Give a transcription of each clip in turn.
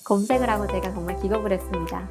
검색을 하고 제가 정말 기겁을 했습니다.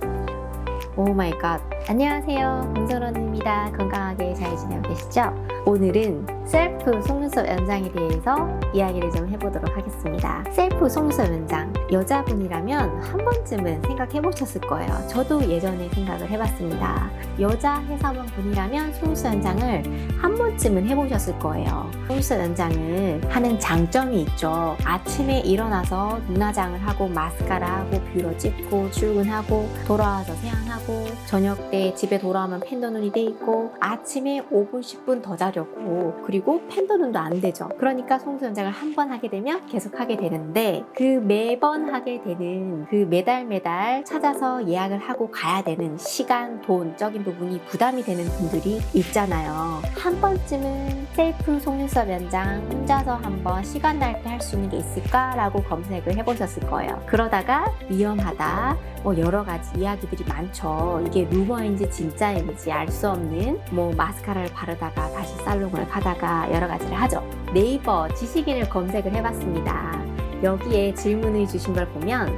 오 마이 갓. 안녕하세요. 문선원입니다. 건강하게 잘 지내고 계시죠? 오늘은 셀프 속눈썹 연장에 대해서 이야기를 좀 해보도록 하겠습니다. 셀프 속눈썹 연장, 여자분이라면 한 번쯤은 생각해 보셨을 거예요. 저도 예전에 생각을 해봤습니다. 여자 회사원분이라면 속눈썹 연장을 한 번쯤은 해보셨을 거예요. 속눈썹 연장을 하는 장점이 있죠. 아침에 일어나서 눈화장을 하고 마스카라하고 뷰러 찝고 출근하고 돌아와서 세안하고 저녁 때 집에 돌아오면 펜더눈이 돼 있고 아침에 5분 10분 더 자려고, 그리고 펜더눈도 안 되죠. 그러니까 속눈썹 연장을 한 번 하게 되면 계속 하게 되는데, 그 매번 하게 되는 그 매달 찾아서 예약을 하고 가야 되는 시간, 돈적인 부분이 부담이 되는 분들이 있잖아요. 한 번쯤은 셀프 속눈썹 연장 혼자서 한번 시간 날 때 할 수 있는 게 있을까라고 검색을 해보셨을 거예요. 그러다가 위험하다, 여러 가지 이야기들이 많죠. 이게 루머인지 진짜인지 알 수 없는, 마스카라를 바르다가 다시 살롱을 가다가 여러 가지를 하죠. 네이버 지식인을 검색을 해봤습니다. 여기에 질문을 주신 걸 보면,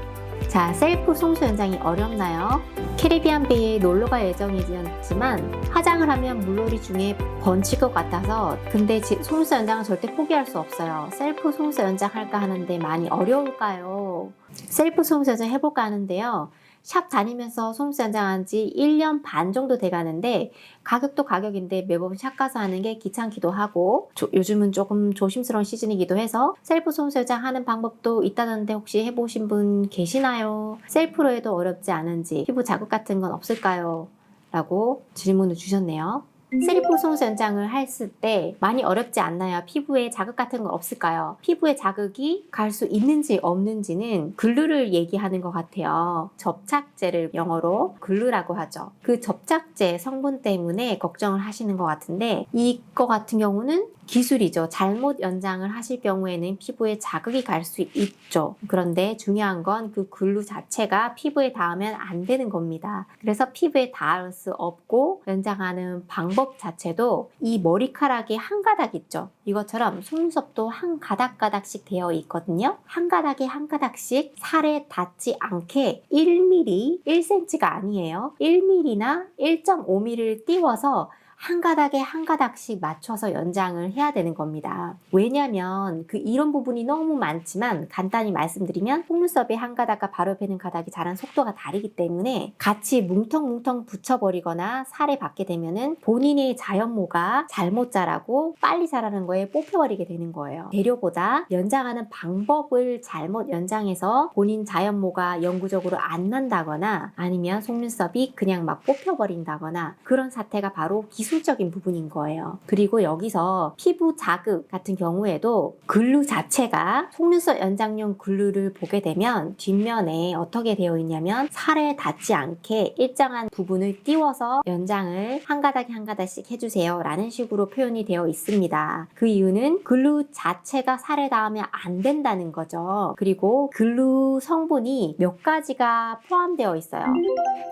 자, 셀프 속눈썹 연장이 어렵나요? 캐리비안 베이에 놀러갈 예정이지만 화장을 하면 물놀이 중에 번칠 것 같아서, 근데 속눈썹 연장은 절대 포기할 수 없어요. 셀프 속눈썹 연장 할까 하는데 많이 어려울까요? 셀프 속눈썹 연장 해볼까 하는데요. 샵 다니면서 속눈썹 연장한 지 1년 반 정도 돼가는데, 가격도 가격인데 매번 샵 가서 하는 게 귀찮기도 하고, 요즘은 조금 조심스러운 시즌이기도 해서 셀프 속눈썹 연장 하는 방법도 있다는데 혹시 해보신 분 계시나요? 셀프로 해도 어렵지 않은지, 피부 자극 같은 건 없을까요? 라고 질문을 주셨네요. 셀프 속눈썹 연장을 했을 때 많이 어렵지 않나요? 피부에 자극 같은 건 없을까요? 피부에 자극이 갈 수 있는지 없는지는 글루를 얘기하는 것 같아요. 접착제를 영어로 글루라고 하죠. 그 접착제 성분 때문에 걱정을 하시는 것 같은데, 이거 같은 경우는 기술이죠. 잘못 연장을 하실 경우에는 피부에 자극이 갈 수 있죠. 그런데 중요한 건 그 글루 자체가 피부에 닿으면 안 되는 겁니다. 그래서 피부에 닿을 수 없고, 연장하는 방법 자체도 이 머리카락이 한 가닥 있죠. 이것처럼 속눈썹도 한 가닥가닥씩 되어 있거든요. 한 가닥에 한 가닥씩 살에 닿지 않게 1mm, 1cm가 아니에요. 1mm나 1.5mm를 띄워서 한 가닥에 한 가닥씩 맞춰서 연장을 해야 되는 겁니다. 왜냐면 이런 부분이 너무 많지만, 간단히 말씀드리면 속눈썹의 한 가닥과 바로 옆에 있는 가닥이 자란 속도가 다르기 때문에 같이 뭉텅뭉텅 붙여버리거나 살에 받게 되면은 본인의 자연모가 잘못 자라고 빨리 자라는 거에 뽑혀버리게 되는 거예요. 재료보다 연장하는 방법을 잘못 연장해서 본인 자연모가 영구적으로 안 난다거나, 아니면 속눈썹이 그냥 막 뽑혀버린다거나, 그런 사태가 바로 기술적인 부분인 거예요. 그리고 여기서 피부 자극 같은 경우에도 글루 자체가, 속눈썹 연장용 글루를 보게 되면 뒷면에 어떻게 되어 있냐면, 살에 닿지 않게 일정한 부분을 띄워서 연장을 한 가닥에 한 가닥씩 해주세요 라는 식으로 표현이 되어 있습니다. 그 이유는 글루 자체가 살에 닿으면 안 된다는 거죠. 그리고 글루 성분이 몇 가지가 포함되어 있어요.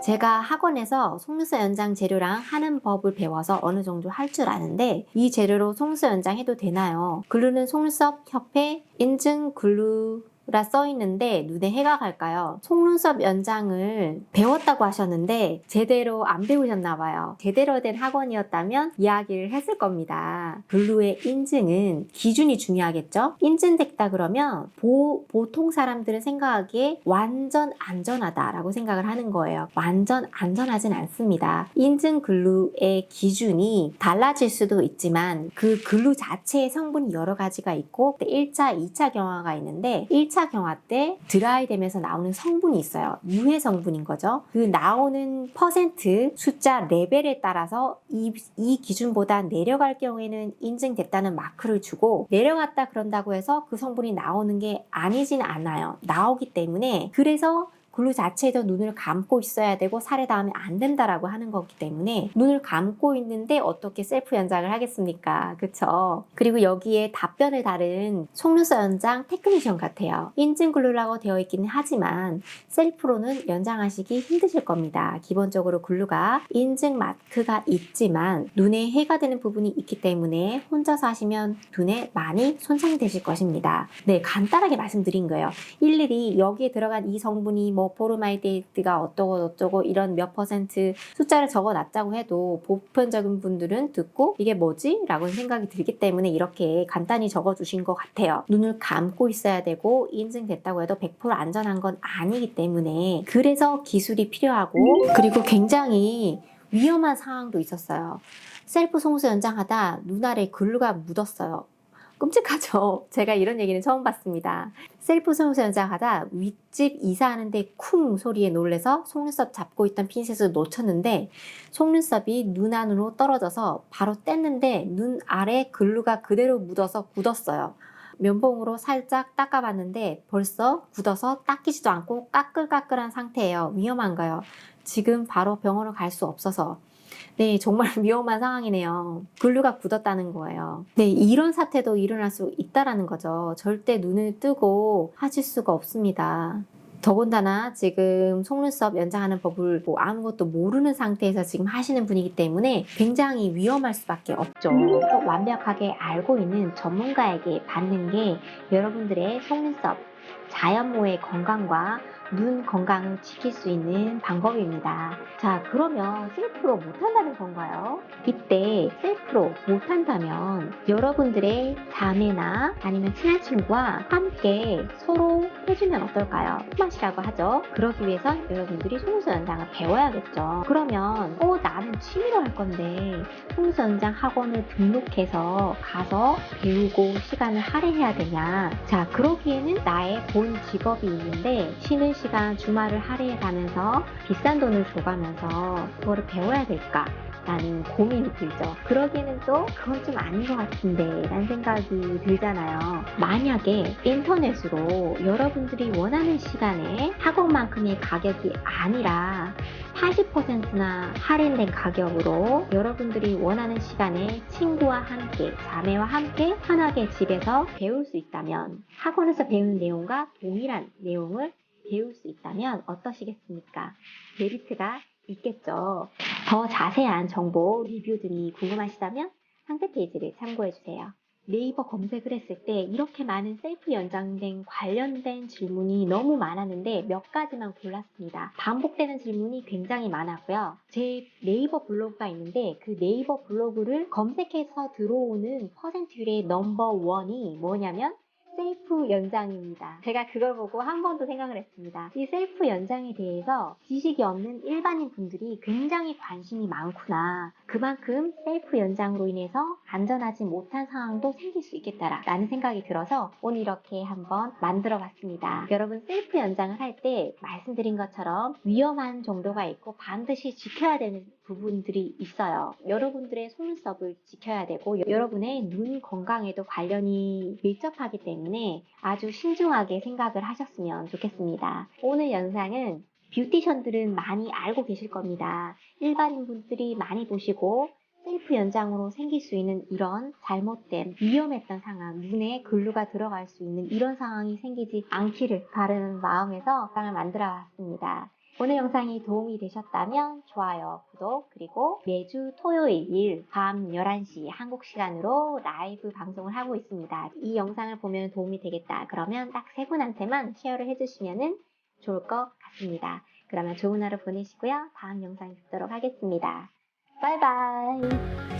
제가 학원에서 속눈썹 연장 재료랑 하는 법을 배워서 어느 정도 할 줄 아는데, 이 재료로 속눈썹 연장해도 되나요? 글루는 속눈썹 협회 인증 글루라 써있는데 눈에 해가 갈까요? 속눈썹 연장을 배웠다고 하셨는데 제대로 안 배우셨나 봐요. 제대로 된 학원이었다면 이야기를 했을 겁니다. 글루의 인증은 기준이 중요하겠죠? 인증됐다 그러면 보통 사람들은 생각하기에 완전 안전하다라고 생각을 하는 거예요. 완전 안전하진 않습니다. 인증 글루의 기준이 달라질 수도 있지만, 그 글루 자체의 성분이 여러 가지가 있고 1차, 2차 경화가 있는데, 1차 경화 때 드라이 되면서 나오는 성분이 있어요. 유해 성분인 거죠. 그 나오는 퍼센트 숫자 레벨에 따라서 이 기준보다 내려갈 경우에는 인증됐다는 마크를 주고, 내려갔다 그런다고 해서 그 성분이 나오는 게 아니진 않아요. 나오기 때문에, 그래서 글루 자체도 눈을 감고 있어야 되고 살에 닿으면 안 된다라고 하는 거기 때문에 눈을 감고 있는데 어떻게 셀프 연장을 하겠습니까? 그쵸? 그리고 여기에 답변을 다른 속눈썹 연장 테크니션 같아요. 인증 글루라고 되어 있기는 하지만 셀프로는 연장하시기 힘드실 겁니다. 기본적으로 글루가 인증 마크가 있지만 눈에 해가 되는 부분이 있기 때문에 혼자서 하시면 눈에 많이 손상되실 것입니다. 네, 간단하게 말씀드린 거예요. 일일이 여기에 들어간 이 성분이 뭐 포르말데히드가 어쩌고 이런 몇 퍼센트 숫자를 적어놨다고 해도 보편적인 분들은 듣고 이게 뭐지? 라고 생각이 들기 때문에 이렇게 간단히 적어주신 것 같아요. 눈을 감고 있어야 되고 인증됐다고 해도 100% 안전한 건 아니기 때문에 그래서 기술이 필요하고 그리고 굉장히 위험한 상황도 있었어요. 셀프 속눈썹 연장하다 눈 아래 글루가 묻었어요. 끔찍하죠. 제가 이런 얘기는 처음 봤습니다. 셀프 속눈썹 연장하다 윗집 이사하는데 쿵 소리에 놀래서 속눈썹 잡고 있던 핀셋을 놓쳤는데 속눈썹이 눈 안으로 떨어져서 바로 뗐는데 눈 아래 글루가 그대로 묻어서 굳었어요. 면봉으로 살짝 닦아봤는데 벌써 굳어서 닦이지도 않고 까끌까끌한 상태예요. 위험한가요? 지금 바로 병원을 갈 수 없어서 네, 정말 위험한 상황이네요. 글루가 굳었다는 거예요. 네, 이런 사태도 일어날 수 있다라는 거죠. 절대 눈을 뜨고 하실 수가 없습니다. 더군다나 지금 속눈썹 연장하는 법을 뭐 아무것도 모르는 상태에서 지금 하시는 분이기 때문에 굉장히 위험할 수밖에 없죠. 완벽하게 알고 있는 전문가에게 받는 게 여러분들의 속눈썹, 자연모의 건강과 눈 건강을 지킬 수 있는 방법입니다. 자, 그러면 셀프로 못한다는 건가요? 이때 셀프로 못한다면 여러분들의 자매나 아니면 친한 친구와 함께 서로 해주면 어떨까요? 품앗이라고 하죠. 그러기 위해선 여러분들이 속눈썹 연장을 배워야겠죠. 그러면 나는 취미로 할 건데 속눈썹 연장 학원을 등록해서 가서 배우고 시간을 할애해야 되냐? 자, 그러기에는 나의 본 직업이 있는데 쉬는 시간 주말을 할애해 가면서 비싼 돈을 줘가면서 그거를 배워야 될까? 라는 고민이 들죠. 그러기에는 또 그건 좀 아닌 것 같은데 라는 생각이 들잖아요. 만약에 인터넷으로 여러분들이 원하는 시간에 학원만큼의 가격이 아니라 80%나 할인된 가격으로 여러분들이 원하는 시간에 친구와 함께, 자매와 함께 편하게 집에서 배울 수 있다면 학원에서 배우는 내용과 동일한 내용을 배울 수 있다면 어떠시겠습니까? 메리트가 있겠죠. 더 자세한 정보, 리뷰들이 궁금하시다면 상세 페이지를 참고해주세요. 네이버 검색을 했을 때 이렇게 많은 셀프 연장된 관련된 질문이 너무 많았는데 몇 가지만 골랐습니다. 반복되는 질문이 굉장히 많았고요. 제 네이버 블로그가 있는데 그 네이버 블로그를 검색해서 들어오는 퍼센트율의 넘버 1이 뭐냐면 셀프 연장입니다. 제가 그걸 보고 한 번 더 생각을 했습니다. 이 셀프 연장에 대해서 지식이 없는 일반인 분들이 굉장히 관심이 많구나. 그만큼 셀프 연장으로 인해서 안전하지 못한 상황도 생길 수 있겠다라는 생각이 들어서 오늘 이렇게 한번 만들어 봤습니다. 여러분 셀프 연장을 할 때 말씀드린 것처럼 위험한 정도가 있고 반드시 지켜야 되는 부분들이 있어요. 여러분들의 속눈썹을 지켜야 되고 여러분의 눈 건강에도 관련이 밀접하기 때문에 아주 신중하게 생각을 하셨으면 좋겠습니다. 오늘 영상은 뷰티션들은 많이 알고 계실 겁니다. 일반인 분들이 많이 보시고 셀프 연장으로 생길 수 있는 이런 잘못된 위험했던 상황, 눈에 글루가 들어갈 수 있는 이런 상황이 생기지 않기를 바라는 마음에서 영상을 만들어 봤습니다. 오늘 영상이 도움이 되셨다면 좋아요, 구독, 그리고 매주 토요일 밤 11시 한국 시간으로 라이브 방송을 하고 있습니다. 이 영상을 보면 도움이 되겠다. 그러면 딱 3분한테만 쉐어를 해주시면 좋을 것 같습니다. 그러면 좋은 하루 보내시고요. 다음 영상에 뵙도록 하겠습니다. 바이바이.